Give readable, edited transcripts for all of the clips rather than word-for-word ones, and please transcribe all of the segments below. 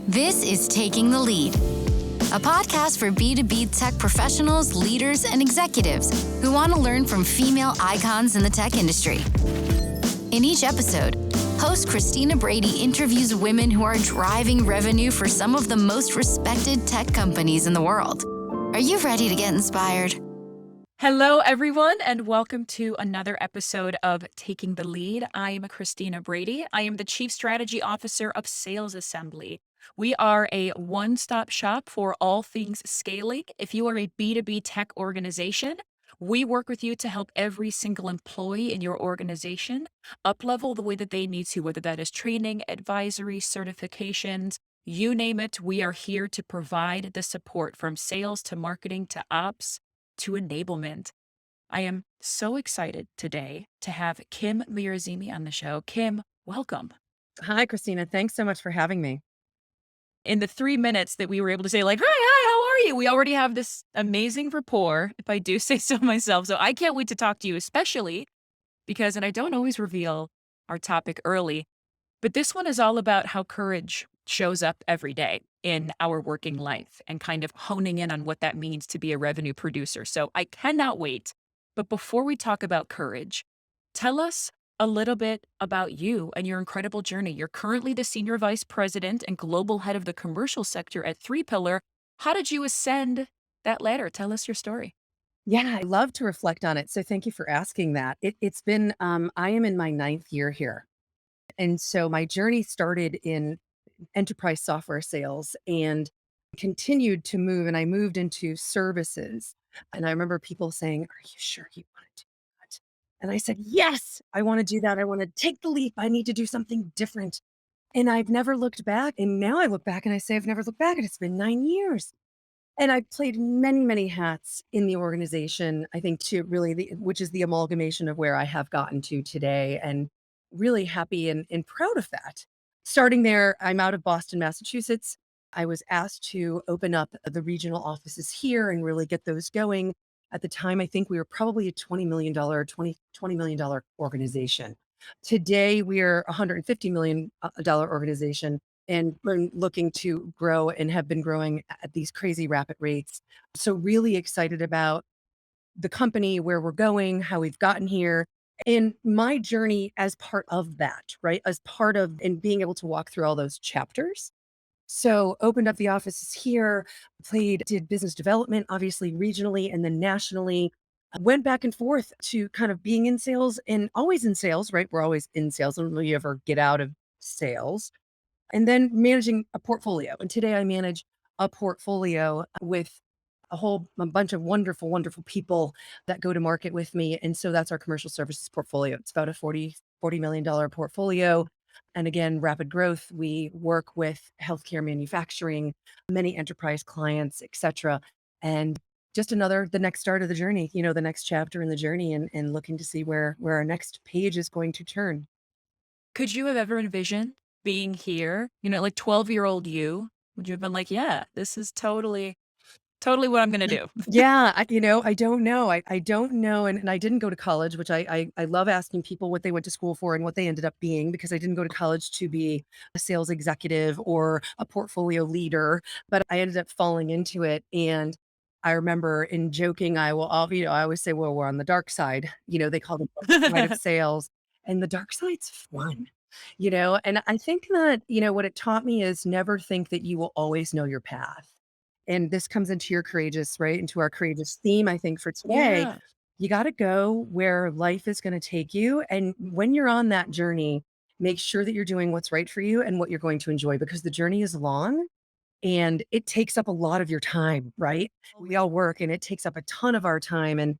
This is Taking the Lead, a podcast for B2B tech professionals, leaders, and executives who want to learn from female icons in the tech industry. In each episode, host Christina Brady interviews women who are driving revenue for some of the most respected tech companies in the world. Are you ready to get inspired? Hello, everyone, and welcome to another episode of Taking the Lead. I am Christina Brady. I am the Chief Strategy Officer of Sales Assembly. We are a one-stop shop for all things scaling. If you are a B2B tech organization, we work with you to help every single employee in your organization up-level the way that they need to, whether that is training, advisory, certifications, you name it. We are here to provide the support from sales to marketing to ops to enablement. I am so excited today to have Kim Mirazimi on the show. Kim, welcome. Hi, Christina. Thanks so much for having me. In the 3 minutes that we were able to say hi, how are you? We already have this amazing rapport, if I do say so myself. So I can't wait to talk to you, especially because, and I don't always reveal our topic early, but this one is all about how courage shows up every day in our working life and kind of honing in on what that means to be a revenue producer. So I cannot wait. But before we talk about courage, tell us a little bit about you and your incredible journey. You're currently the Senior Vice President and Global Head of the Commercial Sector at 3Pillar. How did you ascend that ladder? Tell us your story. Yeah, I love to reflect on it. So thank you for asking that. It's been, I am in my 9th year here. And so my journey started in enterprise software sales and continued to move. And I moved into services. And I remember people saying, "Are you sure you want to do that?" And I said, "Yes, I want to do that. I want to take the leap. I need to do something different." And I've never looked back. And now I look back and I say, I've never looked back. And it's been 9 years. And I've played many, many hats in the organization, I think, to really, which is the amalgamation of where I have gotten to today, and really happy and proud of that. Starting there, I'm out of Boston, Massachusetts. I was asked to open up the regional offices here and really get those going. At the time, I think we were probably a $20 million, $20 million organization. Today, we are a $150 million organization, and we're looking to grow and have been growing at these crazy rapid rates. So really excited about the company, where we're going, how we've gotten here, and my journey as part of that, right? As part of and being able to walk through all those chapters. So opened up the offices here, did business development, obviously regionally and then nationally. Went back and forth to kind of being in sales and always in sales, right? We're always in sales. Don't really ever get out of sales, and then managing a portfolio. And today I manage a portfolio with a bunch of wonderful, wonderful people that go to market with me. And so that's our commercial services portfolio. It's about a $40 million portfolio. And again, rapid growth. We work with healthcare, manufacturing, many enterprise clients, et cetera. And just the next start of the journey, the next chapter in the journey, and looking to see where our next page is going to turn. Could you have ever envisioned being here, like 12-year-old you? Would you have been like, yeah, this is totally what I'm going to do? Yeah, I don't know. I don't know. And I didn't go to college, which I love asking people what they went to school for and what they ended up being, because I didn't go to college to be a sales executive or a portfolio leader, but I ended up falling into it. And I remember in joking, I always say, well, we're on the dark side. They call it the dark side of sales, and the dark side's fun. And I think that, what it taught me is never think that you will always know your path. And this comes into your courageous, right? Into our courageous theme, I think, for today. Yeah. You got to go where life is going to take you. And when you're on that journey, make sure that you're doing what's right for you and what you're going to enjoy, because the journey is long and it takes up a lot of your time, right? We all work and it takes up a ton of our time. And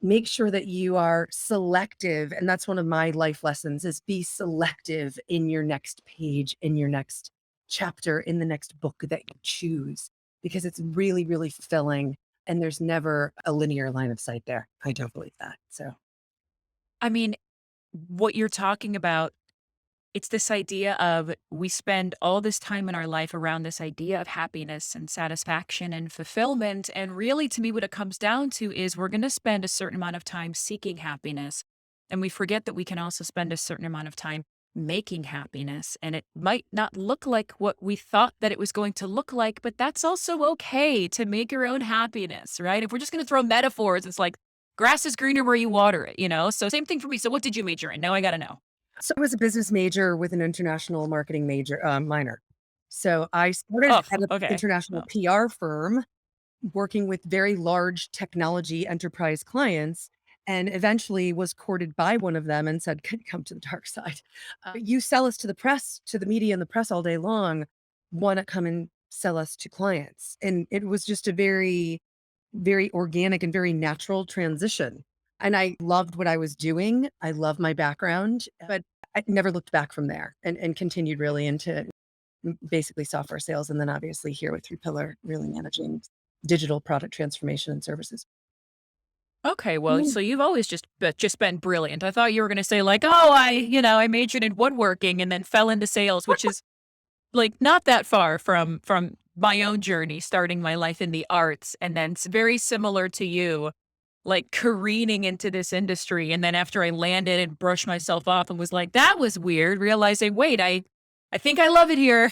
make sure that you are selective. And that's one of my life lessons, is be selective in your next page, in your next chapter, in the next book that you choose, because it's really, really fulfilling. And there's never a linear line of sight there. I don't believe that. So, I mean, what you're talking about, it's this idea of we spend all this time in our life around this idea of happiness and satisfaction and fulfillment. And really, to me, what it comes down to is we're going to spend a certain amount of time seeking happiness. And we forget that we can also spend a certain amount of time making happiness. And it might not look like what we thought that it was going to look like, but that's also okay to make your own happiness, right? If we're just going to throw metaphors, it's like grass is greener where you water it, you know? So same thing for me. So what did you major in? Now I got to know. So I was a business major with an international marketing minor. So I started Oh, at an okay. international Well, PR firm working with very large technology enterprise clients, and eventually was courted by one of them and said, "Can you come to the dark side? You sell us to the press, to the media and the press all day long. Want to come and sell us to clients?" And it was just a very, very organic and very natural transition. And I loved what I was doing. I love my background, but I never looked back from there, and continued really into basically software sales. And then obviously here with Three Pillar, really managing digital product transformation and services. okay, well, Mm. so you've always just been brilliant. I thought you were going to say like, "Oh, I majored in woodworking and then fell into sales," which is like not that far from my own journey starting my life in the arts and then it's very similar to you like careening into this industry and then after I landed and brushed myself off and was like that was weird realizing wait I think I love it here.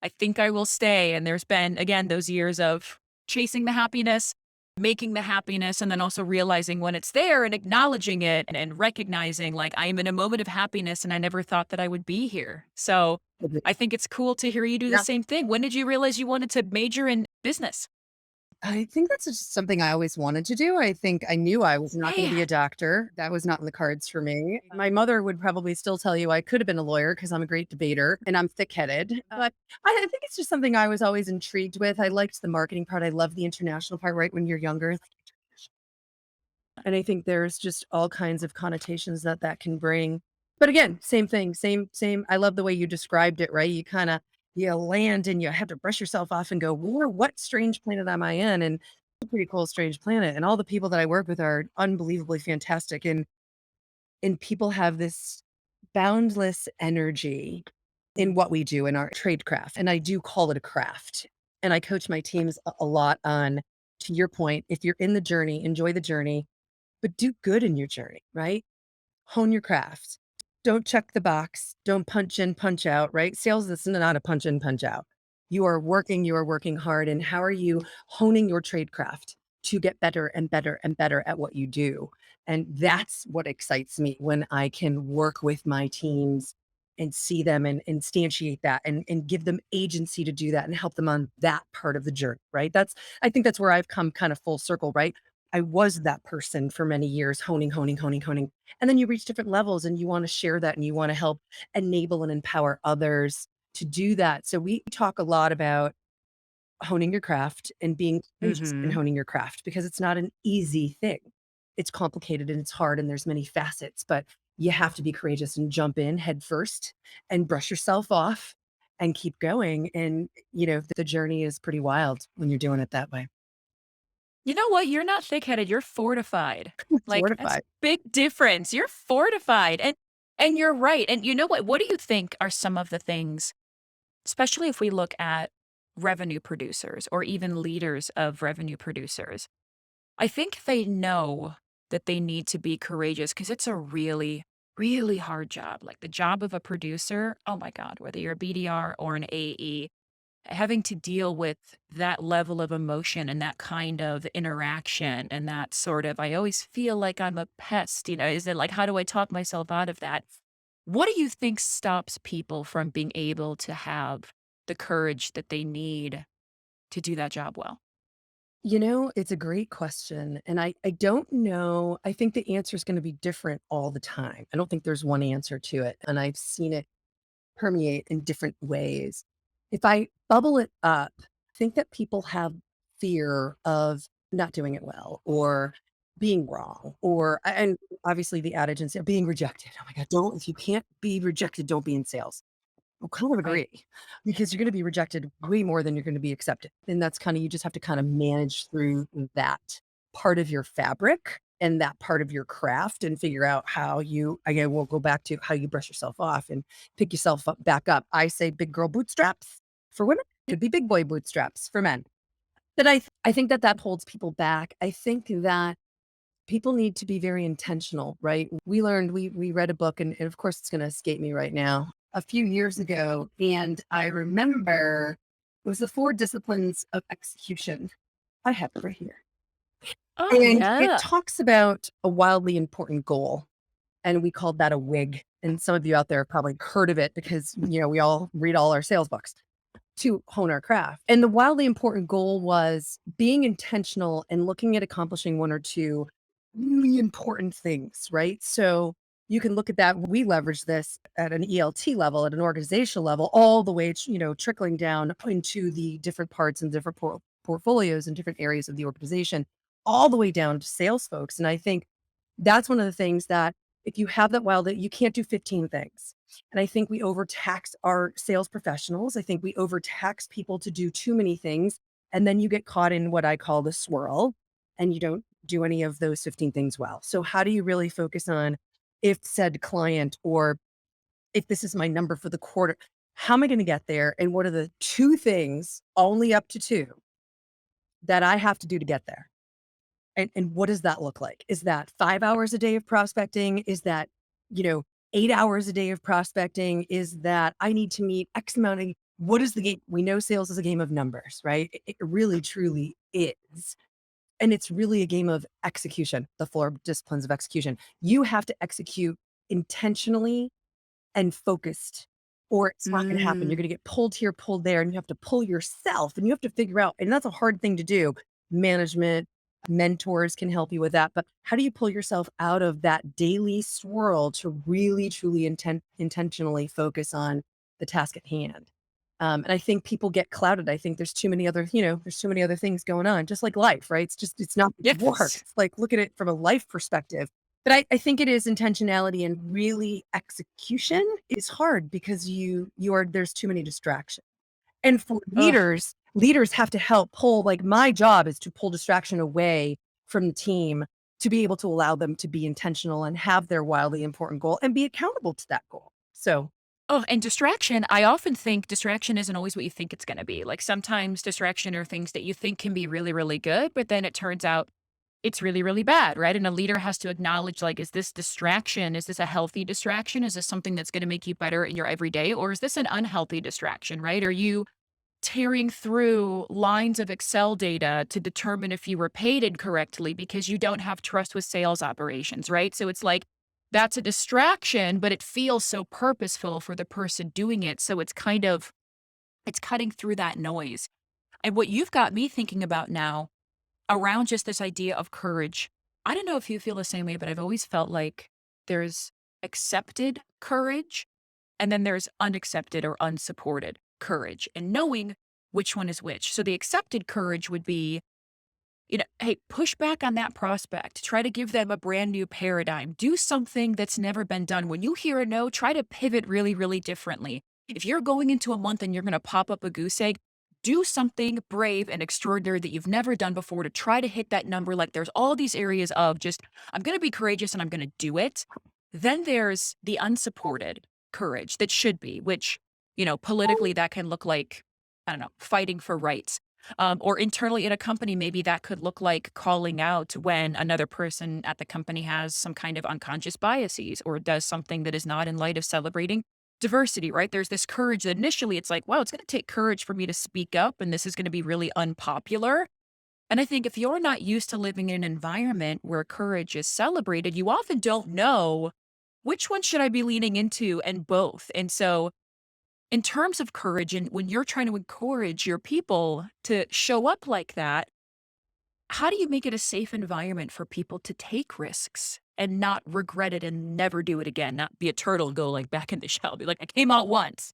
I think I will stay. And there's been, again, those years of chasing the happiness, making the happiness, and then also realizing when it's there and acknowledging it and recognizing like I am in a moment of happiness and I never thought that I would be here. So I think it's cool to hear you do the Yeah. same thing. When did you realize you wanted to major in business? I think that's just something I always wanted to do. I think I knew I was not going to be a Man. doctor. That was not in the cards for me. My mother would probably still tell you I could have been a lawyer because I'm a great debater and I'm thick headed. But I think it's just something I was always intrigued with. I liked the marketing part. I love the international part, right? When you're younger, and I think there's just all kinds of connotations that that can bring. But again, same thing, same. I love the way you described it, right? You land and you have to brush yourself off and go, "Whoa, what strange planet am I in?" And it's a pretty cool, strange planet. And all the people that I work with are unbelievably fantastic. And people have this boundless energy in what we do in our trade craft. And I do call it a craft. And I coach my teams a lot on, to your point, if you're in the journey, enjoy the journey, but do good in your journey, right? Hone your craft. Don't check the box. Don't punch in, punch out, right? Sales is not a punch in, punch out. You are working hard. And how are you honing your trade craft to get better and better and better at what you do? And that's what excites me when I can work with my teams and see them and instantiate that and give them agency to do that and help them on that part of the journey, right? I think that's where I've come kind of full circle, right? I was that person for many years, honing. And then you reach different levels and you want to share that and you want to help enable and empower others to do that. So we talk a lot about honing your craft and being courageous in Mm-hmm. honing your craft because it's not an easy thing. It's complicated and it's hard and there's many facets, but you have to be courageous and jump in head first and brush yourself off and keep going. And, the journey is pretty wild when you're doing it that way. You know what? You're not thick-headed, you're fortified. Like, that's Fortified. big difference. You're fortified, and you're right, and you know what? What do you think are some of the things, especially if we look at revenue producers or even leaders of revenue producers? I think they know that they need to be courageous because it's a really, really hard job. Like, the job of a producer, oh my god, whether you're a BDR or an AE, having to deal with that level of emotion and that kind of interaction and that sort of, I always feel like I'm a pest, is it like, how do I talk myself out of that? What do you think stops people from being able to have the courage that they need to do that job well? It's a great question. And I don't know. I think the answer is going to be different all the time. I don't think there's one answer to it. And I've seen it permeate in different ways. If I bubble it up, I think that people have fear of not doing it well or being wrong and obviously the adage and being rejected. Oh my God, if you can't be rejected, don't be in sales. I kind of Right. agree because you're going to be rejected way more than you're going to be accepted. And that's you just have to kind of manage through that part of your fabric and that part of your craft and figure out how again, we'll go back to how you brush yourself off and pick yourself back up. I say big girl bootstraps for women, could be big boy bootstraps for men. But I think that holds people back. I think that people need to be very intentional, right? We read a book, and of course it's going to escape me right now, a few years ago. And I remember it was the four disciplines of execution. I have it right here. Oh, And it yeah. talks about a wildly important goal. And we called that a WIG. And some of you out there have probably heard of it because, we all read all our sales books to hone our craft. And the wildly important goal was being intentional and looking at accomplishing one or two really important things, right? So you can look at that. We leverage this at an ELT level, at an organizational level, all the way, trickling down into the different parts and different portfolios and different areas of the organization, all the way down to sales folks. And I think that's one of the things that if you have that wild, that you can't do 15 things. And I think we overtax our sales professionals. I think we overtax people to do too many things. And then you get caught in what I call the swirl and you don't do any of those 15 things well. So, how do you really focus on if said client or if this is my number for the quarter? How am I going to get there? And what are the two things, only up to two, that I have to do to get there? And what does that look like? Is that 5 hours a day of prospecting? Is that, you know, 8 hours a day of prospecting? Is that I need to meet X amount of what is the game? We know sales is a game of numbers, right? It really truly is. And it's really a game of execution, the four disciplines of execution. You have to execute intentionally and focused, or it's not going to happen. You're Mm. going to get pulled here, pulled there, and you have to pull yourself and you have to figure out, and that's a hard thing to do. Management, mentors can help you with that. But how do you pull yourself out of that daily swirl to really, truly intentionally focus on the task at hand? And I think people get clouded. I think there's too many other, there's too many other things going on, just like life, right? It's not work. Yes. It's like, look at it from a life perspective. But I think it is intentionality, and really execution is hard because there's too many distractions. And for Ugh. leaders have to help pull, like my job is to pull distraction away from the team to be able to allow them to be intentional and have their wildly important goal and be accountable to that goal. So Oh, and distraction, I often think distraction isn't always what you think it's gonna be. Like, sometimes distraction are things that you think can be really, really good, but then it turns out it's really, really bad, right? And a leader has to acknowledge, like, is this distraction? Is this a healthy distraction? Is this something that's gonna make you better in your everyday? Or is this an unhealthy distraction, right? Are you tearing through lines of Excel data to determine if you were paid incorrectly because you don't have trust with sales operations, right? So it's like that's a distraction, but it feels so purposeful for the person doing it. So it's cutting through that noise. And what you've got me thinking about now around just this idea of courage. I don't know if you feel the same way, but I've always felt like there's accepted courage and then there's unaccepted or unsupported courage and knowing which one is which. So the accepted courage would be, hey, push back on that prospect. Try to give them a brand new paradigm. Do something that's never been done. When you hear a no, try to pivot really, really differently. If you're going into a month and you're going to pop up a goose egg, do something brave and extraordinary that you've never done before to try to hit that number. Like there's all these areas of just, I'm going to be courageous and I'm going to do it. Then there's the unsupported courage that should be, which, politically that can look like, I don't know, fighting for rights. Or internally in a company, maybe that could look like calling out when another person at the company has some kind of unconscious biases or does something that is not in light of celebrating diversity, right? There's this courage that initially it's like, wow, it's going to take courage for me to speak up and this is going to be really unpopular. And I think if you're not used to living in an environment where courage is celebrated, you often don't know which one should I be leaning into and both. And so in terms of courage and when you're trying to encourage your people to show up like that, how do you make it a safe environment for people to take risks and not regret it and never do it again? Not be a turtle and go like back in the shell, be like, I came out once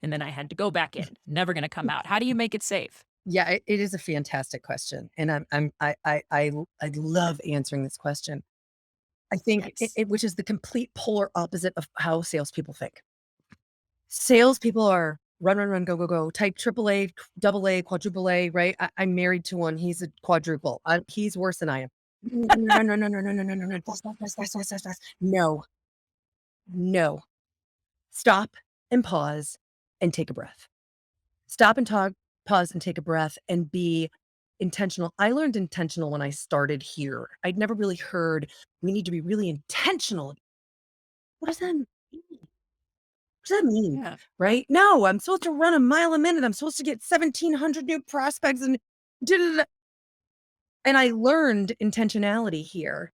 and then I had to go back in, never going to come out. How do you make it safe? yeah, it is a fantastic question. And I love answering this question. I think Yes. which is the complete polar opposite of how salespeople think. Salespeople are run, run, run, go, go, go, type triple A, double A, quadruple A, right? I'm married to one. He's a quadruple. He's worse than I am. Run, run, run, run, run, run, run, run, run, fast, fast, fast, fast, fast, fast, fast. No, no. Stop and pause and take a breath. Stop and talk, pause and take a breath and be intentional. I learned intentional when I started here. I'd never really heard we need to be really intentional. What does that mean? What does that mean? Yeah. Right? No, I'm supposed to run a mile a minute. I'm supposed to get 1,700 new prospects and da, da, da. And I learned intentionality here.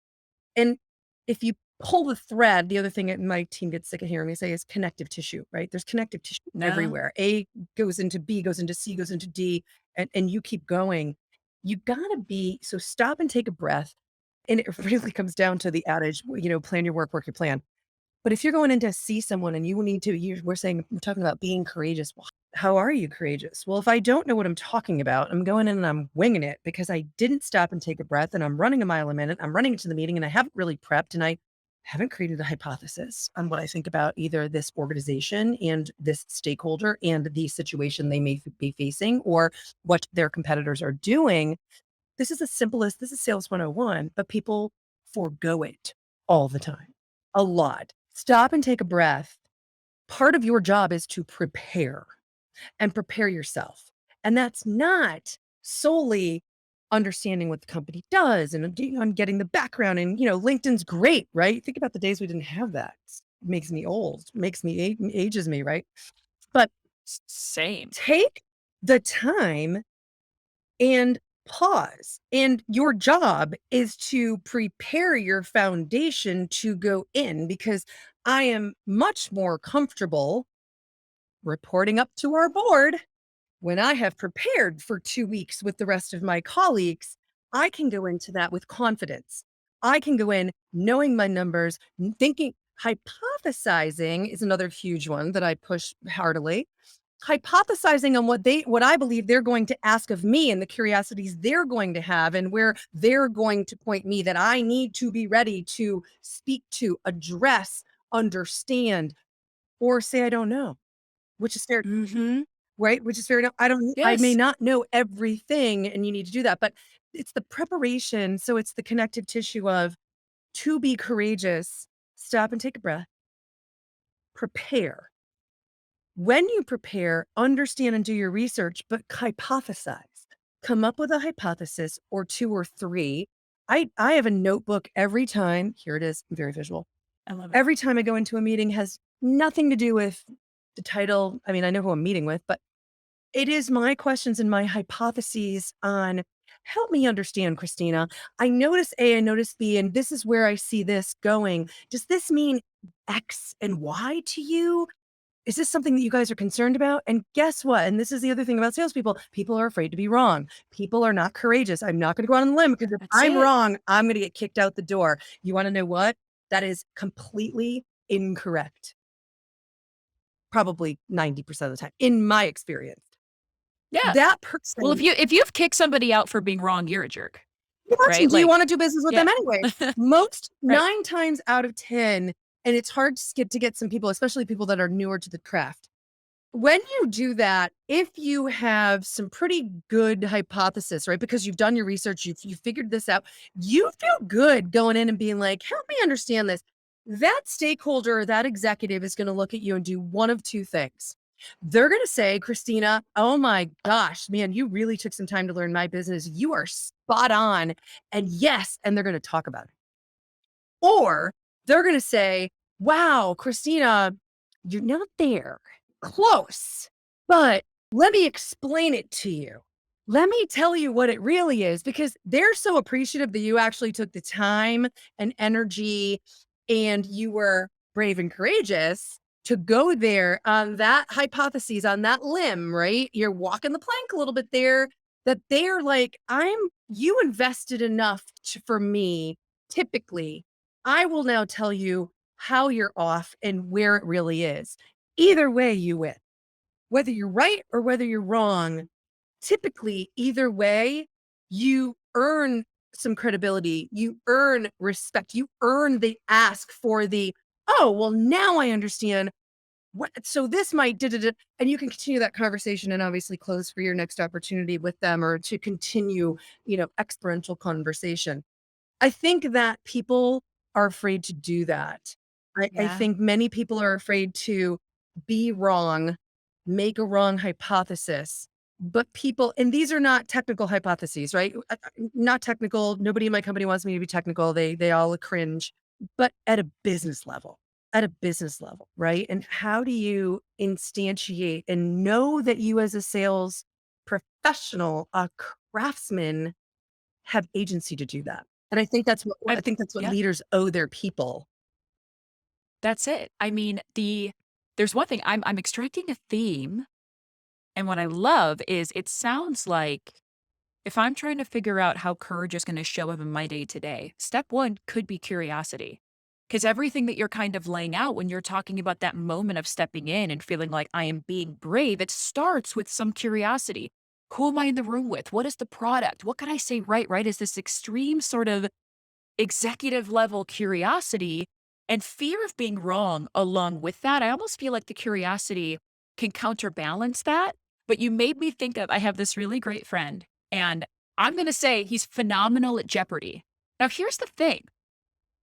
And if you pull the thread, the other thing that my team gets sick of hearing me say is connective tissue, right? There's connective tissue No. everywhere. A goes into B, goes into C, goes into D, and you keep going. You gotta be so stop and take a breath. And it really comes down to the adage, plan your work your plan. But if you're going in to see someone and you need to, we're talking about being courageous. Well, how are you courageous? Well, if I don't know what I'm talking about, I'm going in and I'm winging it because I didn't stop and take a breath and I'm running a mile a minute. I'm running into the meeting and I haven't really prepped and I haven't created a hypothesis on what I think about either this organization and this stakeholder and the situation they may be facing or what their competitors are doing. This is sales 101, but people forego it all the time, a lot. Stop and take a breath. Part of your job is to prepare and prepare yourself. And that's not solely understanding what the company does and on getting the background. And, LinkedIn's great, right? Think about the days we didn't have that. It makes me old, makes me ages me, right? But Same. take the time and pause. And your job is to prepare your foundation to go in because I am much more comfortable reporting up to our board when I have prepared for 2 weeks with the rest of my colleagues. I can go into that with confidence. I can go in knowing my numbers, thinking, hypothesizing is another huge one that I push heartily. Hypothesizing on what I believe they're going to ask of me and the curiosities they're going to have and where they're going to point me that I need to be ready to speak to, address, understand, or say I don't know, which is fair, Mm-hmm. right? Which is fair enough. I may Yes. not know everything and you need to do that, but it's the preparation. So it's the connective tissue of to be courageous, stop and take a breath, prepare. When you prepare, understand and do your research, but hypothesize. Come up with a hypothesis or two or three. I have a notebook every time. Here it is. I'm very visual. I love it. Every time I go into a meeting has nothing to do with the title. I mean, I know who I'm meeting with, but it is my questions and my hypotheses on help me understand, Christina. I notice A, I notice B, and this is where I see this going. Does this mean X and Y to you? Is this something that you guys are concerned about? And guess what? And this is the other thing about salespeople. People are afraid to be wrong. People are not courageous. I'm not going to go out on a limb because if That's I'm it. wrong, I'm going to get kicked out the door. You want to know what? That is completely incorrect. Probably 90% of the time, in my experience. Yeah. That Well, person, if you've kicked somebody out for being wrong, you're a jerk, person, right? do you Like, want to do business with yeah. them anyway? Most Right. 9 times out of 10, and it's hard to get some people, especially people that are newer to the craft. When you do that, if you have some pretty good hypothesis, right? Because you've done your research, you've figured this out, you feel good going in and being like, help me understand this. That stakeholder or that executive is going to look at you and do one of two things. They're going to say, Christina, oh my gosh, man, you really took some time to learn my business. You are spot on. And yes, and they're going to talk about it. Or they're going to say, wow, Christina, you're not there. Close. But let me explain it to you. Let me tell you what it really is because they're so appreciative that you actually took the time and energy and you were brave and courageous to go there on that hypothesis, on that limb, right? You're walking the plank a little bit there that they're like, you invested enough for me. Typically, I will now tell you how you're off and where it really is. Either way, you win. Whether you're right or whether you're wrong, typically, either way, you earn some credibility, you earn respect, you earn the ask for the, oh, well, now I understand what, so this might, da, da, da, and you can continue that conversation and obviously close for your next opportunity with them or to continue, exponential conversation. I think that people are afraid to do that. I Yeah. think many people are afraid to be wrong, make a wrong hypothesis, But people, and these are not technical hypotheses, right? Not technical. Nobody in my company wants me to be technical. They all cringe. But at a business level, right? And how do you instantiate and know that you as a sales professional, a craftsman, have agency to do that? And I I've think that's what yeah, leaders owe their people. that's it. I mean, there's one thing I'm extracting a theme, and what I love is it sounds like if I'm trying to figure out how courage is gonna show up in my day to day, step 1 could be curiosity. Because everything that you're kind of laying out when you're talking about that moment of stepping in and feeling like I am being brave, it starts with some curiosity. Who am I in the room with? What is the product? What can I say right? Is this extreme sort of executive level curiosity and fear of being wrong along with that. I almost feel like the curiosity can counterbalance that. But you made me think of I have this really great friend, and I'm going to say he's phenomenal at Jeopardy. Now, here's the thing.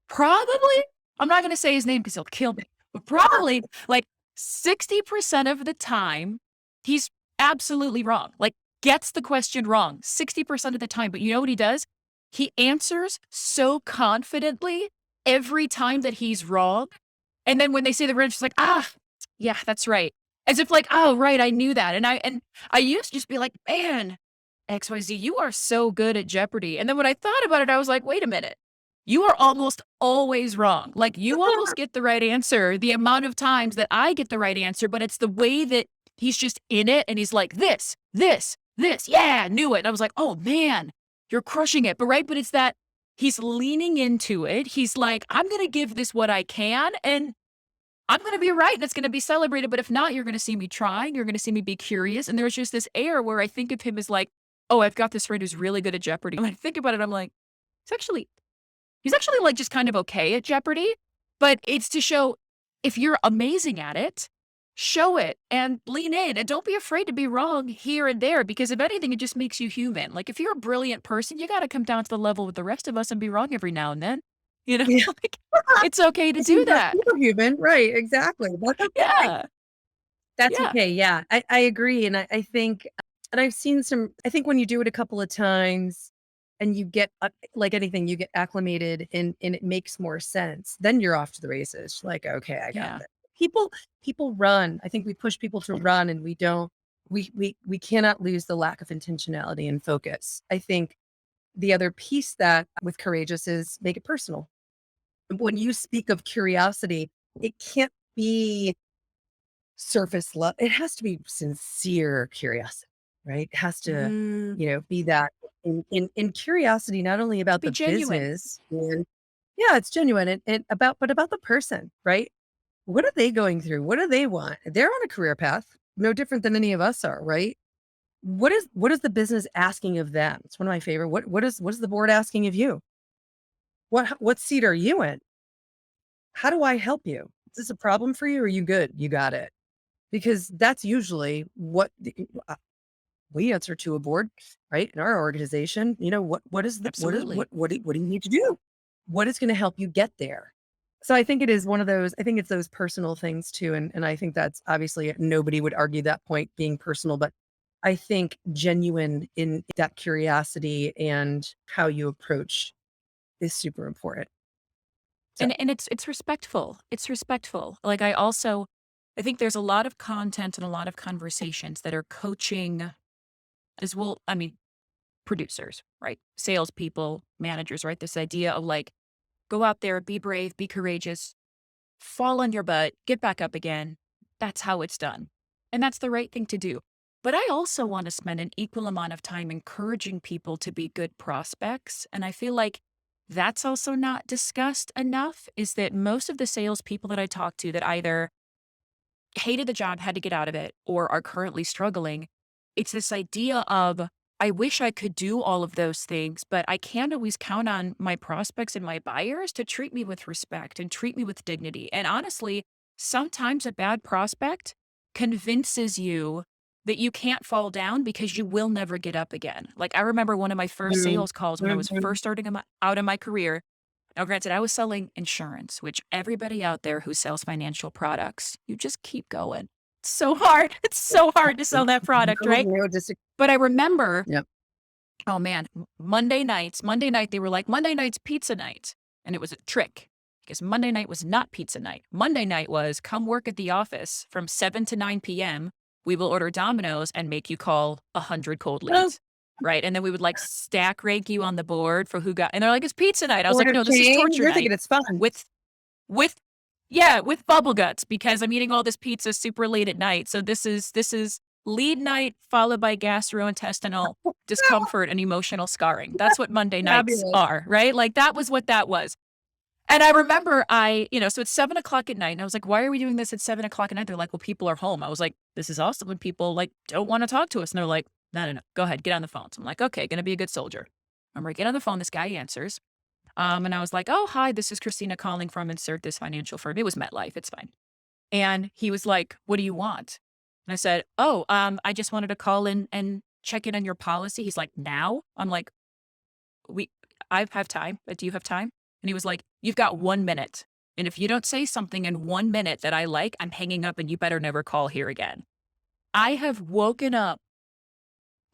Probably, I'm not going to say his name because he'll kill me, but probably like 60% of the time, he's absolutely wrong. Like, gets the question wrong 60% of the time. But you know what he does? He answers so confidently every time that he's wrong. And then when they say the word, she's like, yeah, that's right. As if like, oh, right, I knew that. And I used to just be like, man, XYZ, you are so good at Jeopardy. And then when I thought about it, I was like, wait a minute. You are almost always wrong. Like you almost get the right answer the amount of times that I get the right answer, but it's the way that he's just in it and he's like, this. Yeah, knew it. And I was like, oh man, you're crushing it. But right, but it's that he's leaning into it. He's like, I'm going to give this what I can and I'm going to be right and it's going to be celebrated. But if not, you're going to see me trying. You're going to see me be curious. And there's just this air where I think of him as like, oh, I've got this friend who's really good at Jeopardy. When I think about it, I'm like, it's actually he's actually, like, just kind of okay at Jeopardy, but it's to show if you're amazing at it, show it and lean in, and don't be afraid to be wrong here and there because if anything, it just makes you human. Like, if you're a brilliant person, you gotta come down to the level with the rest of us and be wrong every now and then, you know? Yeah. Like, it's okay to do We're that. superhuman, right? Exactly. That's okay. Yeah, That's yeah, okay. Yeah, I agree, and I think, and I've seen some. I think when you do it a couple of times, and you get like anything, you get acclimated, and it makes more sense. Then you're off to the races. Like, okay, I got yeah. this. People run. I think we push people to run, and we don't. We cannot lose the lack of intentionality and focus. I think the other piece that with courageous is make it personal. When you speak of curiosity, it can't be surface level. It has to be sincere curiosity, right? It has to, Mm, be that in curiosity, not only to about be the genuine. business and yeah, it's genuine and about the person, right? What are they going through? What do they want? They're on a career path, no different than any of us are, right? What is the business asking of them? It's one of my favorite. What is the board asking of you? What seat are you in? How do I help you? Is this a problem for you? Or are you good? You got it. Because that's usually what we answer to a board, right? In our organization, what is the Absolutely. what do you need to do? What is going to help you get there? So I think it is one of those. I think it's those personal things too, and I think that's obviously nobody would argue that point being personal, but I think genuine in that curiosity and how you approach is super important. So And it's respectful. It's respectful. Like, I think there's a lot of content and a lot of conversations that are coaching as well. I mean, producers, right? Salespeople, managers, right? This idea of like, go out there, be brave, be courageous, fall on your butt, get back up again. That's how it's done. And that's the right thing to do. But I also want to spend an equal amount of time encouraging people to be good prospects. And I feel like that's also not discussed enough is that most of the salespeople that I talk to that either hated the job, had to get out of it, or are currently struggling, it's this idea of, I wish I could do all of those things, but I can't always count on my prospects and my buyers to treat me with respect and treat me with dignity. And honestly, sometimes a bad prospect convinces you that you can't fall down because you will never get up again. Like I remember one of my first Mhm, sales calls when I was mhm. first starting out in my career. Now, granted, I was selling insurance, which everybody out there who sells financial products, you just keep going. so hard. It's so hard to sell that product, No, right? no, disagree. But I remember, Yep. oh man, Monday night, they were like, Monday night's pizza night. And it was a trick because Monday night was not pizza night. Monday night was come work at the office from 7 to 9 p.m. We will order Domino's and make you call 100 cold Oh, leads. Right. And then we would like stack rank you on the board for who got, and they're like, it's pizza night. I was like, order no, this is chain. torture You're night thinking it's fun. with, yeah, with bubble guts because I'm eating all this pizza super late at night. So this is lead night followed by gastrointestinal discomfort and emotional scarring. That's what Monday nights Fabulous. are, right? Like that was what that was. And I remember so it's 7 o'clock at night and I was like, why are we doing this at 7 o'clock at night? They're like, well, people are home. I was like, this is awesome when people like don't want to talk to us. And they're like, no, go ahead, get on the phone. So I'm like, okay, gonna be a good soldier. I'm like, get on the phone. This guy answers. And I was like, oh, hi, this is Christina calling from insert this financial firm. It was MetLife. It's fine. And he was like, what do you want? And I said, oh, I just wanted to call in and check in on your policy. He's like, now? I'm like, I have time, but do you have time? And he was like, you've got 1 minute. And if you don't say something in 1 minute that I like, I'm hanging up and you better never call here again. I have woken up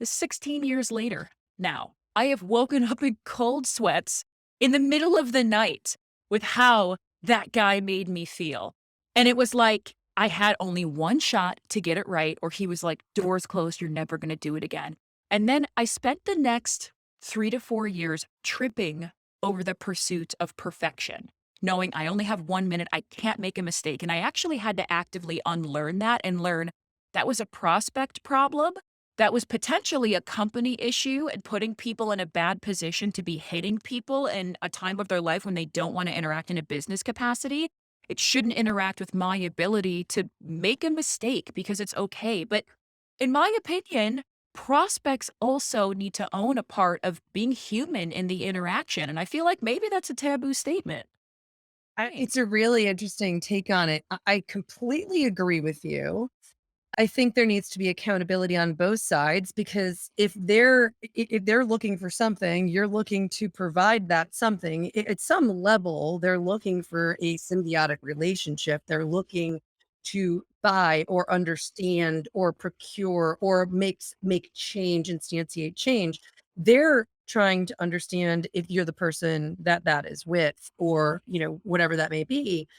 16 years later now. I have woken up in cold sweats in the middle of the night with how that guy made me feel. And it was like I had only one shot to get it right, or he was like, doors closed, you're never going to do it again. And then I spent the next 3 to 4 years tripping over the pursuit of perfection, knowing I only have 1 minute, I can't make a mistake. And I actually had to actively unlearn that and learn that was a prospect problem. That was potentially a company issue and putting people in a bad position to be hitting people in a time of their life when they don't want to interact in a business capacity. It shouldn't interact with my ability to make a mistake because it's okay. But in my opinion, prospects also need to own a part of being human in the interaction. And I feel like maybe that's a taboo statement. Right. It's a really interesting take on it. I completely agree with you. I think there needs to be accountability on both sides because if they're looking for something, you're looking to provide that something. At some level, they're looking for a symbiotic relationship. They're looking to buy or understand or procure or make change, instantiate change. They're trying to understand if you're the person that is with, or whatever that may be.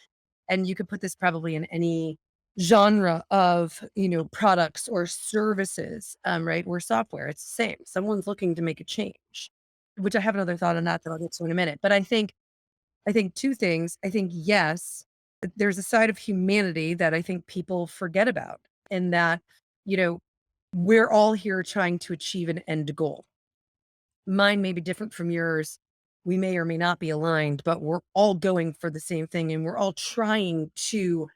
And you could put this probably in any genre of products or services, right, or software. It's the same. Someone's looking to make a change, which I have another thought on that I'll get to in a minute. But I think two things. I think, yes, there's a side of humanity that I think people forget about, and that you know we're all here trying to achieve an end goal. Mine may be different from yours. We may or may not be aligned, but we're all going for the same thing, and we're all trying to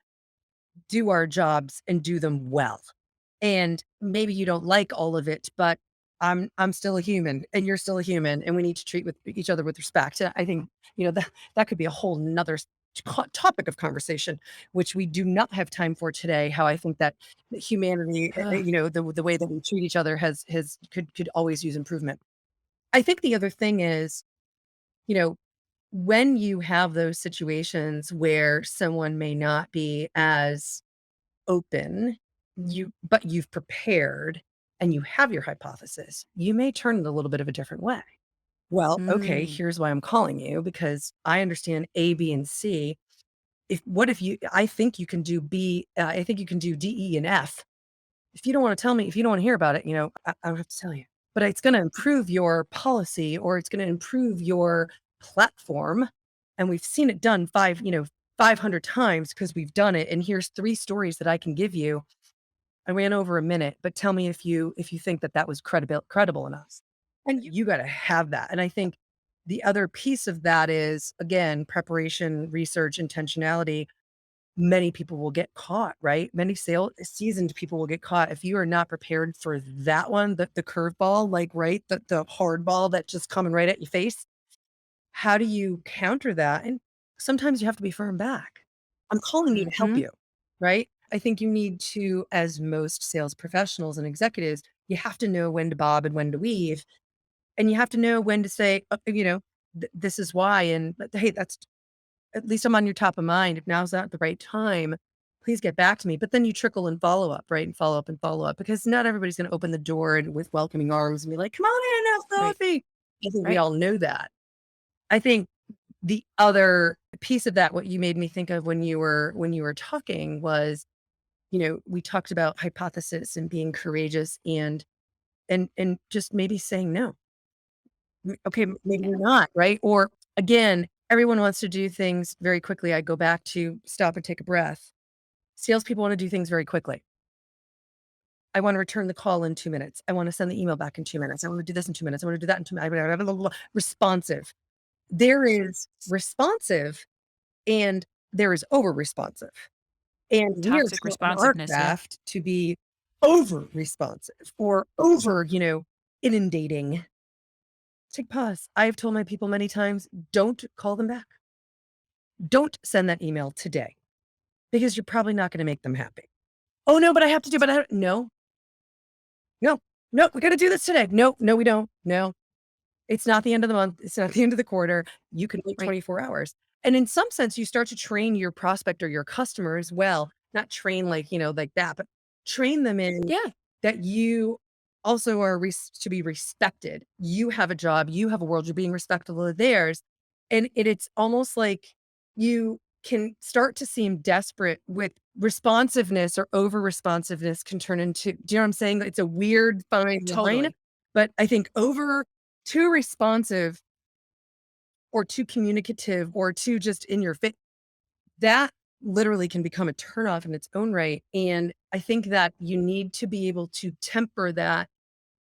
do our jobs and do them well. And maybe you don't like all of it, but I'm still a human and you're still a human, and we need to treat with each other with respect. I think, that could be a whole nother topic of conversation, which we do not have time for today. How I think that humanity, Ugh. the way that we treat each other could always use improvement. I think the other thing is, you know, when you have those situations where someone may not be as open, but you've prepared and you have your hypothesis, you may turn it a little bit of a different way. Well, okay, Mm. here's why I'm calling you, because I understand A, B, and C. What if I think you can do B, I think you can do D, E, and F. If you don't want to tell me, if you don't want to hear about it, I don't have to tell you. But it's going to improve your policy, or it's going to improve your platform. And we've seen it done 500 times because we've done it. And here's 3 stories that I can give you. I ran over a minute, but tell me if you think that was credible enough. And you got to have that. And I think the other piece of that is, again, preparation, research, intentionality. Many people will get caught, right? Many seasoned people will get caught if you are not prepared for that one, the curveball, like, right, the hard ball that's just coming right at your face. How do you counter that? And sometimes you have to be firm back. I'm calling you to help Mhm. you, right? I think you need to, as most sales professionals and executives, you have to know when to bob and when to weave, and you have to know when to say, this is why, and but hey, that's at least I'm on your top of mind. If now's not the right time, please get back to me. But then you trickle and follow up, right? And follow up and follow up, because not everybody's going to open the door and with welcoming arms and be like, come on in, have Right. coffee. I think we Right. all know that. I think the other piece of that, what you made me think of when you were talking was, we talked about hypothesis and being courageous and just maybe saying no. Okay, maybe Yeah. not, right? Or again, everyone wants to do things very quickly. I go back to stop and take a breath. Salespeople want to do things very quickly. I want to return the call in 2 minutes. I want to send the email back in 2 minutes. I want to do this in 2 minutes. I want to do that in 2 minutes. Responsive. There is responsive and there is over responsive. And we are Toxic taught in our responsiveness. Yeah. craft to be over responsive or over, inundating. Take pause. I have told my people many times, don't call them back. Don't send that email today because you're probably not going to make them happy. Oh no, but I have to do, but I don't, no, no, we got to do this today. No, no, we don't. No, it's not the end of the month. It's not the end of the quarter. You can wait Right. 24 hours. And in some sense, you start to train your prospect or your customer as well, not train like that, but train them in Yeah. that you also are to be respected. You have a job, you have a world, you're being respectful of theirs. And it's almost like you can start to seem desperate with responsiveness, or over responsiveness can turn into, do you know what I'm saying? It's a weird fine line, Totally. but I think over too responsive or too communicative or too just in your face, that literally can become a turnoff in its own right. And I think that you need to be able to temper that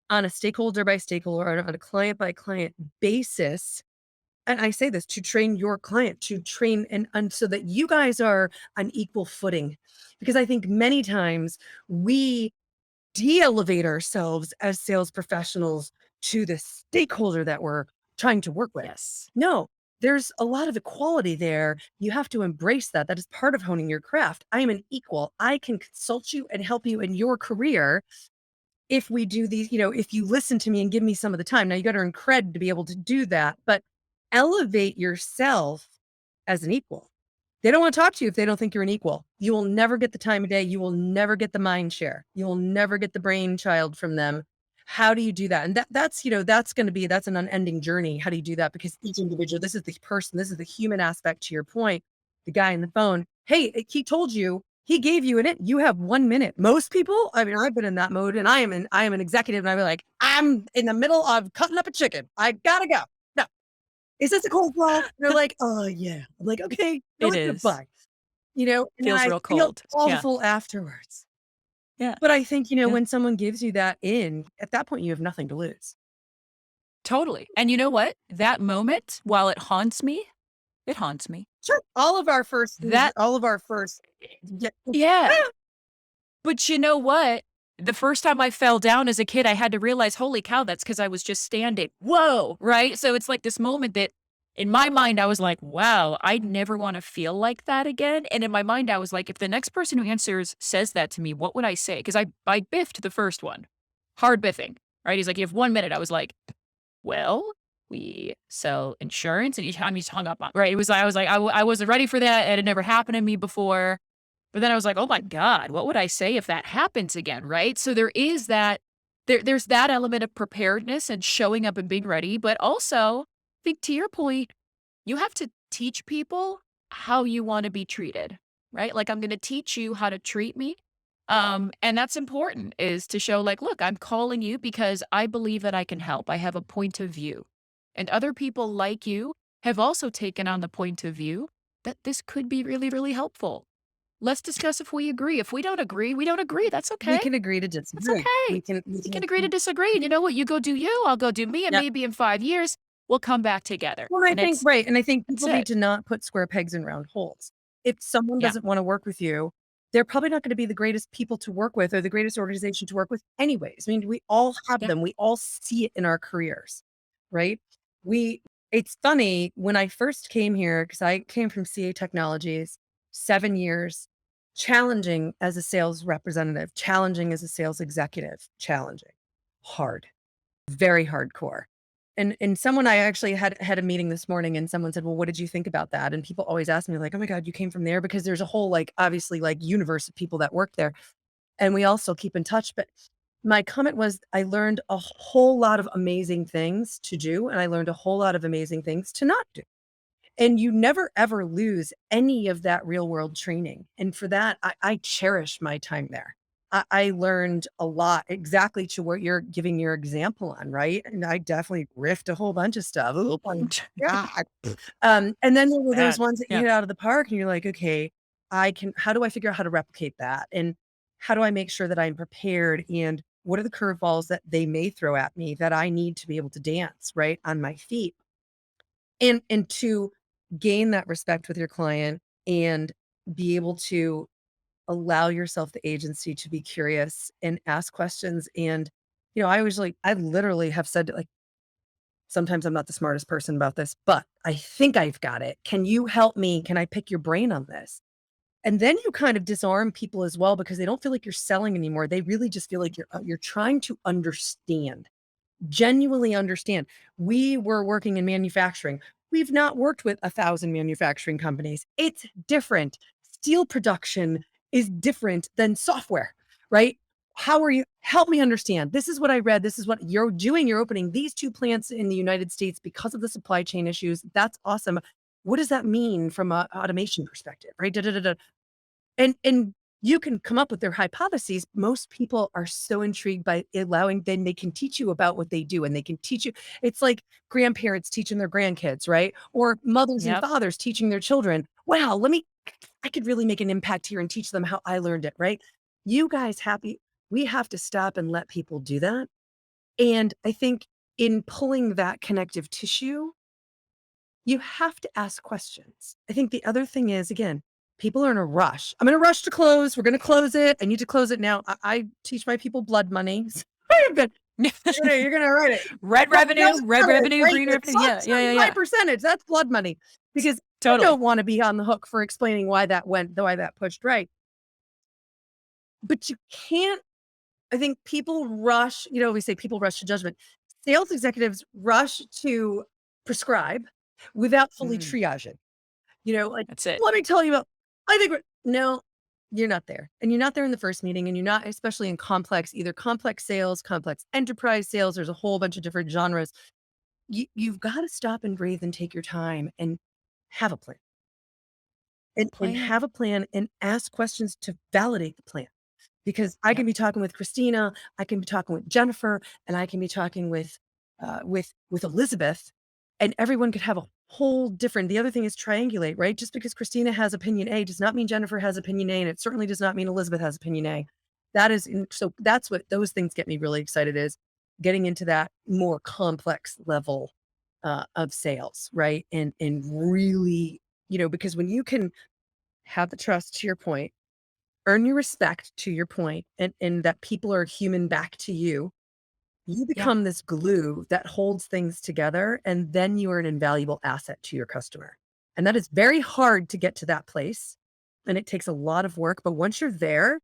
on a stakeholder by stakeholder, or on a client by client basis. And I say this to train your client, to train and so that you guys are on equal footing. Because I think many times we de-elevate ourselves as sales professionals to the stakeholder that we're trying to work with. Yes. No, there's a lot of equality there. You have to embrace that. That is part of honing your craft. I am an equal. I can consult you and help you in your career if we do these, if you listen to me and give me some of the time. Now you got to earn cred to be able to do that, but elevate yourself as an equal. They don't want to talk to you if they don't think you're an equal. You will never get the time of day. You will never get the mind share. You will never get the brainchild from them. How do you do that? And that's an unending journey. How do you do that? Because each individual, this is the person, this is the human aspect to your point. The guy on the phone, hey, he told you, he gave you you have 1 minute. Most people, I mean, I've been in that mode, and I am an executive, and I'd be like, I'm in the middle of cutting up a chicken. I gotta go. No. Is this a cold call? They're like, oh yeah. I'm like, okay, no, It it's is. goodbye. And then Feels I real feel cold. Yeah. awful afterwards. Yeah. But I think, Yeah. when someone gives you that at that point, you have nothing to lose. Totally. And you know what? That moment, while it haunts me, it haunts me. Sure. That All of our first, yeah. Yeah. But you know what? The first time I fell down as a kid, I had to realize, holy cow, that's because I was just standing. Whoa. Right. So it's like this moment that in my mind, I was like, wow, I never want to feel like that again. And in my mind, I was like, if the next person who answers says that to me, what would I say? Because I biffed the first one, hard biffing. Right. He's like, you have 1 minute. I was like, well, we sell insurance. And each time he's hung up on, right. It was, I was like, I wasn't ready for that. It had never happened to me before. But then I was like, "Oh my god, what would I say if that happens again?" Right? So there is that there's that element of preparedness and showing up and being ready, but also, I think to your point, you have to teach people how you wanna be treated, right? Like, I'm gonna teach you how to treat me, and that's important, is to show like, "Look, I'm calling you because I believe that I can help. I have a point of view, and other people like you have also taken on the point of view that this could be really, really helpful. Let's discuss if we agree. If we don't agree, we don't agree. That's We okay. can agree to That's disagree. okay. We We can can, agree to disagree. And you know what? You go do you, I'll go do me, and yeah. maybe in 5 years, we'll come back together. Well, I And think, it's right. And I think that's people need it. to not put square pegs in round holes. If someone Yeah. doesn't want to work with you, they're probably not going to be the greatest people to work with or the greatest organization to work with anyways. I mean, we all have Yeah. them. We all see it in our careers, right? We It's funny when I first came here, because I came from CA Technologies, 7 years, challenging as a sales representative, challenging as a sales executive, challenging, hard, very hardcore. And someone I actually had a meeting this morning and someone said, "Well, what did you think about that?" And people always ask me like, "Oh my God, you came from there?" Because there's a whole like obviously like universe of people that work there. And we all still keep in touch. But my comment was I learned a whole lot of amazing things to do, and I learned a whole lot of amazing things to not do. And you never ever lose any of that real world training. And for that, I cherish my time there. I learned a lot exactly to what you're giving your example on, right? And I definitely riffed a whole bunch of stuff. Oh my God. And then there were those Bad. ones that you Yeah. hit out of the park and you're like, okay, how do I figure out how to replicate that? And how do I make sure that I'm prepared? And what are the curveballs that they may throw at me that I need to be able to dance right on my feet? And to gain that respect with your client and be able to allow yourself the agency to be curious and ask questions. And, I literally have said like, sometimes I'm not the smartest person about this, but I think I've got it. Can you help me? Can I pick your brain on this? And then you kind of disarm people as well because they don't feel like you're selling anymore. They really just feel like you're trying to understand, genuinely understand. We were working in manufacturing. We've not worked with 1,000 manufacturing companies. It's different. Steel production is different than software, right? How are you? Help me understand. This is what I read. This is what you're doing. You're opening these two plants in the United States because of the supply chain issues. That's awesome. What does that mean from a automation perspective, right? Da, da, da, da. And you can come up with their hypotheses. Most people are so intrigued by allowing then they can teach you about what they do and they can teach you. It's like grandparents teaching their grandkids, right? Or mothers and Yep. fathers teaching their children. Wow, I could really make an impact here and teach them how I learned it, right? You guys happy? We have to stop and let people do that. And I think in pulling that connective tissue, you have to ask questions. I think the other thing is, again, people are in a rush. I'm in a rush to close. We're going to close it. I need to close it now. I teach my people blood money. But you're going to write it. Red Blood revenue, red percentage, revenue, right? green It's revenue. Yeah, yeah, yeah, my yeah. percentage. That's blood money because I Totally. don't want to be on the hook for explaining why that went, why that pushed right. But you can't, I think people rush, we say people rush to judgment. Sales executives rush to prescribe without fully Mm, triaging. Like, that's it. let me tell you about I think we're no, you're not there. And you're not there in the first meeting, and you're not especially in either complex sales, complex enterprise sales, there's a whole bunch of different genres. You've gotta stop and breathe and take your time and have a plan. And Plan. have a plan and ask questions to validate the plan. Because I can Yep. be talking with Christina, I can be talking with Jennifer, and I can be talking with Elizabeth, and everyone could have a whole different. The other thing is triangulate, right? Just because Christina has opinion A does not mean Jennifer has opinion A, and it certainly does not mean Elizabeth has opinion A. So that's what those things get me really excited is getting into that more complex level of sales, right? And really, because when you can have the trust to your point, earn your respect to your point, and that people are human back to you, you Yeah. become this glue that holds things together, and then you are an invaluable asset to your customer. And that is very hard to get to that place, and it takes a lot of work, but once you're there.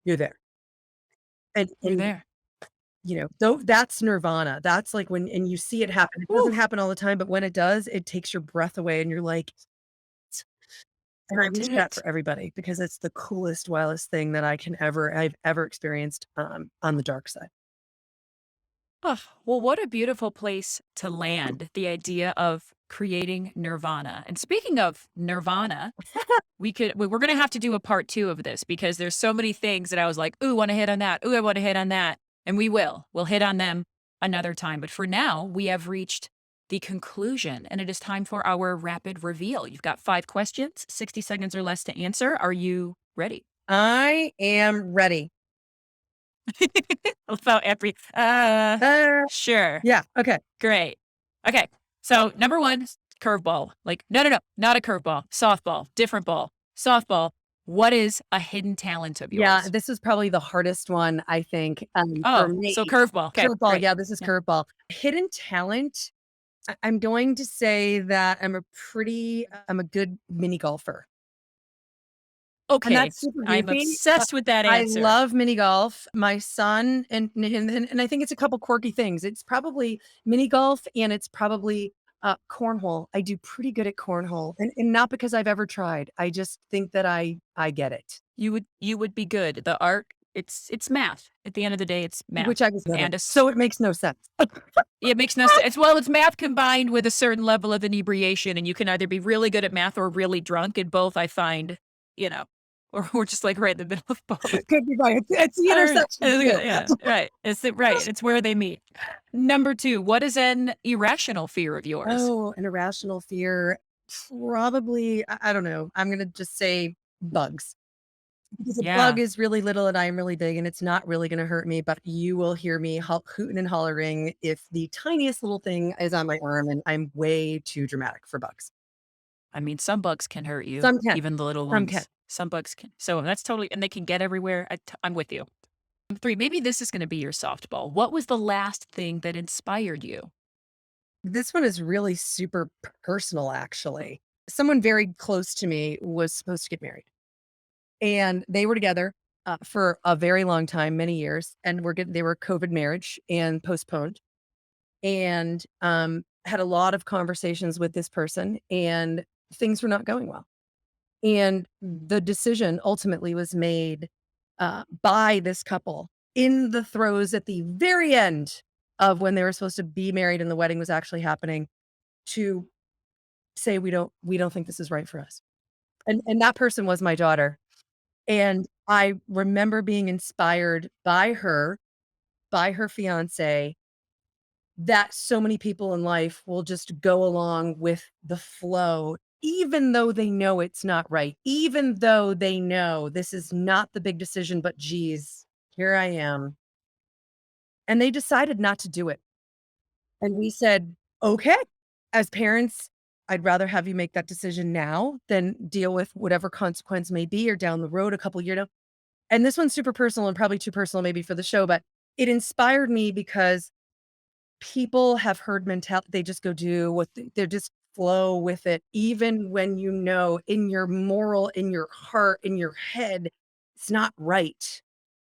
You're And there. though that's nirvana. That's like when and you see it happen. It Woo. doesn't happen all the time, but when it does, it takes your breath away and you're like, and I I wish did that it. for everybody because it's the coolest, wildest thing that I've ever experienced, on the dark side. Oh, well, what a beautiful place to land the idea of creating nirvana. And speaking of nirvana, we're going to have to do a part 2 of this because there's so many things that I was like, "Ooh, want to hit on that. Ooh, I want to hit on that." And we will. We'll hit on them another time. But for now, we have reached the conclusion and it is time for our rapid reveal. You've got 5 questions, 60 seconds or less to answer. Are you ready? I am ready. Without every Uh, sure. yeah, okay. Great. Okay. So number one, curveball. Like, no, no, no, not a curveball. Softball, different ball. Softball. What is a hidden talent of Yeah, yours? this is probably the hardest one, I think, for Oh, so me. curveball. Okay, Curveball, great. yeah, this is Yeah. curveball. Hidden talent, I'm going to say that I'm a good mini golfer. And Okay, that's super I'm goofy. obsessed with that I answer. love mini golf. My son and I think it's a couple quirky things. It's probably mini golf and it's probably cornhole. I do pretty good at cornhole, and not because I've ever tried. I just think that I get it, You would be good. The art, it's math. At the end of the day, it's which math. I was good at. And So it makes no sense. it makes no sense. Well, it's math combined with a certain level of inebriation, and you can either be really good at math or really drunk, and both I find, you know, or we're just like right in the middle of both. Could be fine. It's the I don't know. intersection too. Yeah, right. Right. It's where they meet. Number 2, what is an irrational fear of yours? Oh, an irrational fear. Probably, I don't know. I'm gonna just say bugs. Because a bug Yeah. is really little and I'm really big and it's not really gonna hurt me, but you will hear me hooting and hollering if the tiniest little thing is on my arm, and I'm way too dramatic for bugs. I mean, some bugs can hurt you, Some can, even the little some can. ones. Some bugs can. So that's totally, and they can get everywhere. I'm with you. Number 3, maybe this is going to be your softball. What was the last thing that inspired you? This one is really super personal, actually. Someone very close to me was supposed to get married, and they were together, for a very long time, many years, and they were COVID marriage and postponed. And had a lot of conversations with this person, and things were not going well. And the decision ultimately was made by this couple in the throes at the very end of when they were supposed to be married and the wedding was actually happening, to say we don't think this is right for us. And that person was my daughter. And I remember being inspired by her fiance, that so many people in life will just go along with the flow, even though they know it's not right, even though they know this is not the big decision, but geez, here I am. And they decided not to do it. And we said, okay, as parents, I'd rather have you make that decision now than deal with whatever consequence may be or down the road a couple years. And this one's super personal and probably too personal maybe for the show, but it inspired me because people have herd mentality. They just go do what they just flow with it, even when you know in your moral, in your heart, in your head, it's not right.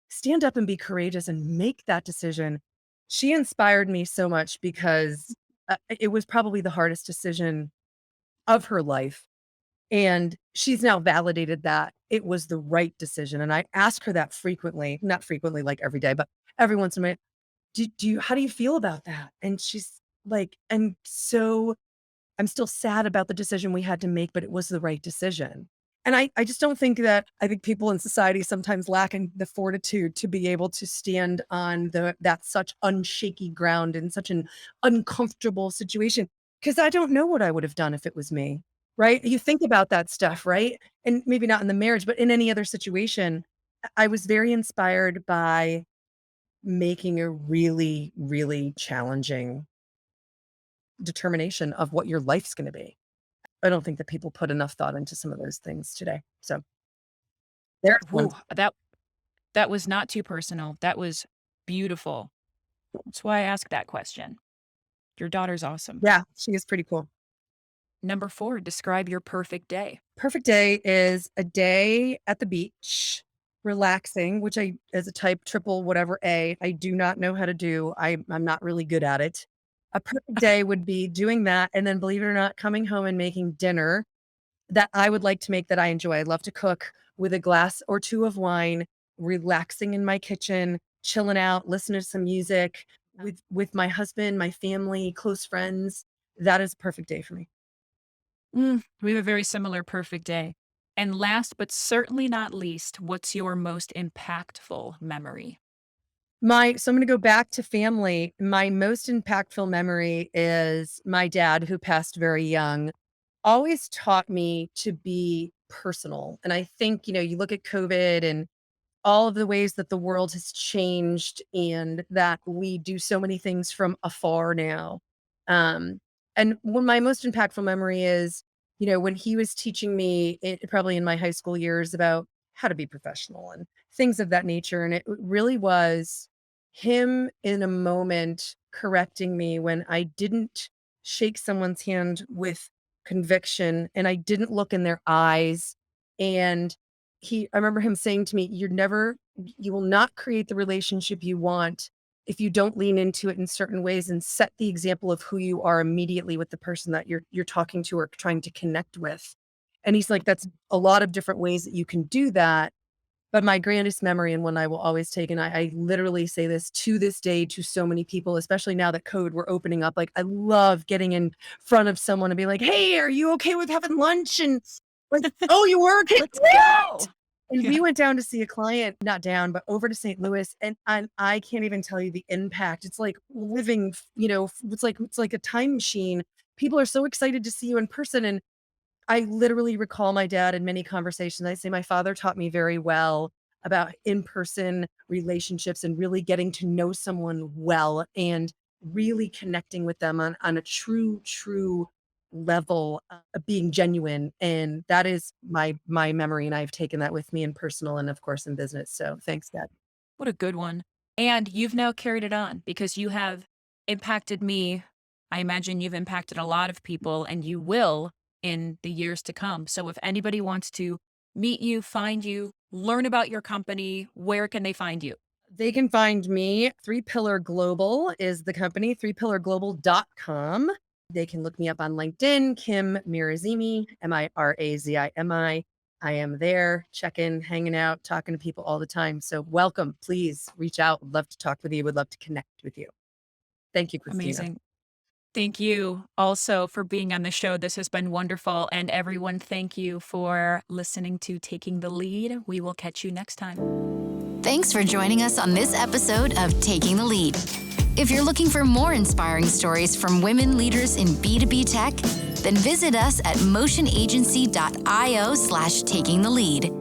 Stand up and be courageous and make that decision. She inspired me so much because it was probably the hardest decision of her life. And she's now validated that it was the right decision. And I ask her that frequently, not frequently, like every day, but every once in a while. Do you how do you feel about that? And she's like, I'm still sad about the decision we had to make, but it was the right decision. And I just don't think that I think people in society sometimes lack in the fortitude to be able to stand on that such unshaky ground in such an uncomfortable situation. Because I don't know what I would have done if it was me. Right? You think about that stuff, right? And maybe not in the marriage, but in any other situation. I was very inspired by making a really, really challenging determination of what your life's gonna be. I don't think that people put enough thought into some of those things today. So, there's one. Ooh, that was not too personal. That was beautiful. That's why I asked that question. Your daughter's awesome. Yeah, she is pretty cool. Number 4, describe your perfect day. Perfect day is a day at the beach, relaxing, which I as a type triple whatever A, I do not know how to do. I'm not really good at it. A perfect day would be doing that, and then, believe it or not, coming home and making dinner that I would like to make that I enjoy. I love to cook with a glass or 2 of wine, relaxing in my kitchen, chilling out, listening to some music with my husband, my family, close friends. That is a perfect day for me. We have a very similar perfect day. And last but certainly not least, what's your most impactful memory? So I'm gonna go back to family. My most impactful memory is my dad, who passed very young, always taught me to be personal. And I think, you look at COVID and all of the ways that the world has changed and that we do so many things from afar now. Um, and one my most impactful memory is, when he was teaching me probably in my high school years about how to be professional and things of that nature. And it really was him in a moment correcting me when I didn't shake someone's hand with conviction and I didn't look in their eyes. And I remember him saying to me, you will not create the relationship you want if you don't lean into it in certain ways and set the example of who you are immediately with the person that you're talking to or trying to connect with. And he's like, that's a lot of different ways that you can do that. But my grandest memory, and one I will always take, and I literally say this to this day to so many people, especially now that COVID, we're opening up. Like, I love getting in front of someone and be like, "Hey, are you okay with having lunch?" And like, "Oh, you were? Okay, Let's great." go. And Yeah. we went down to see a client, not down, but over to St. Louis, and I can't even tell you the impact. It's like living, it's like a time machine. People are so excited to see you in person, and I literally recall my dad in many conversations. I say my father taught me very well about in-person relationships and really getting to know someone well and really connecting with them on a true level of being genuine. And that is my memory. And I've taken that with me in personal and of course in business. So thanks, Dad. What a good one. And you've now carried it on because you have impacted me. I imagine you've impacted a lot of people and you will in the years to come. So if anybody wants to meet you, find you, learn about your company, where can they find you? They can find me. Three Pillar Global is the company, threepillarglobal.com. They can look me up on LinkedIn, Kim Mirazimi, Mirazimi. I am there, checking, hanging out, talking to people all the time. So welcome. Please reach out. Would love to talk with you. Would love to connect with you. Thank you, Christina. Amazing. Thank you also for being on the show. This has been wonderful. And everyone, thank you for listening to Taking the Lead. We will catch you next time. Thanks for joining us on this episode of Taking the Lead. If you're looking for more inspiring stories from women leaders in B2B tech, then visit us at motionagency.io/takingthelead.